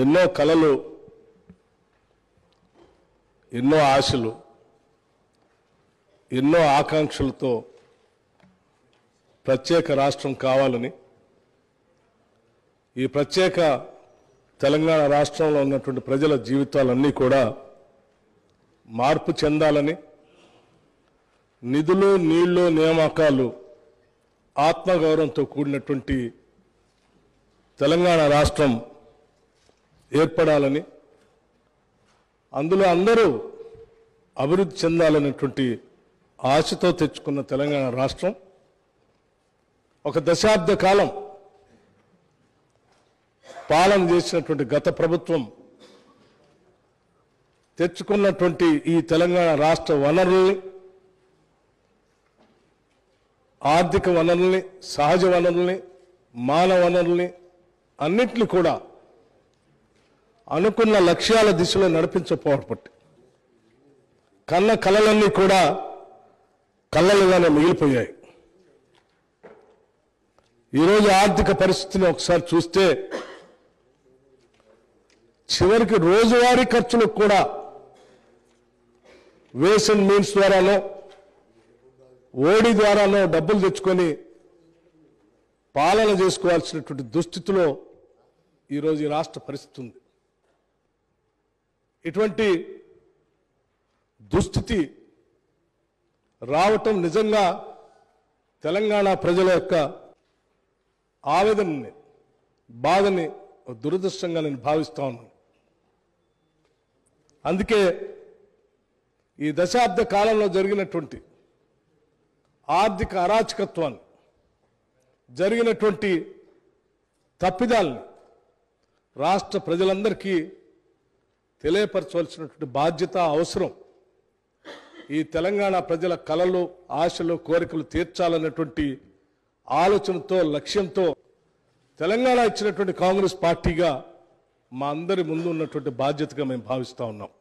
ఎన్నో కలలు, ఎన్నో ఆశలు, ఎన్నో ఆకాంక్షలతో ప్రత్యేక రాష్ట్రం కావాలని, ఈ ప్రత్యేక తెలంగాణ రాష్ట్రంలో ఉన్నటువంటి ప్రజల జీవితాలన్నీ కూడా మార్పు చెందాలని, నిధులు, నీళ్లు, నియామకాలు ఆత్మగౌరవంతో కూడినటువంటి తెలంగాణ రాష్ట్రం ఏర్పడాలని, అందులో అందరూ అభివృద్ధి చెందాలనేటువంటి ఆశతో తెచ్చుకున్న తెలంగాణ రాష్ట్రం ఒక దశాబ్ద కాలం పాలన చేసినటువంటి గత ప్రభుత్వం తెచ్చుకున్నటువంటి ఈ తెలంగాణ రాష్ట్ర వనరుల్ని, ఆర్థిక వనరుల్ని, సహజ వనరుల్ని, మానవ వనరుల్ని అన్నింటినీ కూడా అనుకున్న లక్ష్యాల దిశలో నడిపించకపోవడం కన్న కలలన్నీ కూడా కళ్ళలుగానే మిగిలిపోయాయి. ఈరోజు ఆర్థిక పరిస్థితిని ఒకసారి చూస్తే చివరికి రోజువారీ ఖర్చులకు కూడా వేస్ అండ్ మీన్స్ ద్వారానో, ఓడి ద్వారానో డబ్బులు తెచ్చుకొని పాలన చేసుకోవాల్సినటువంటి దుస్థితిలో ఈరోజు ఈ రాష్ట్ర పరిస్థితి ఉంది. ఇటువంటి దుస్థితి రావటం నిజంగా తెలంగాణ ప్రజల యొక్క ఆవేదనని, బాధని దురదృష్టంగా నేను భావిస్తా ఉన్నాను. అందుకే ఈ దశాబ్ద కాలంలో జరిగినటువంటి ఆర్థిక అరాచకత్వాన్ని, జరిగినటువంటి తప్పిదాల్ని రాష్ట్ర ప్రజలందరికీ తెలియపరచవలసినటువంటి బాధ్యత, అవసరం. ఈ తెలంగాణ ప్రజల కలలు, ఆశలు, కోరికలు తీర్చాలన్నటువంటి ఆలోచనతో, లక్ష్యంతో తెలంగాణ ఇచ్చినటువంటి కాంగ్రెస్ పార్టీగా మా అందరి ముందు ఉన్నటువంటి బాధ్యతగా మేము భావిస్తూ ఉన్నాం.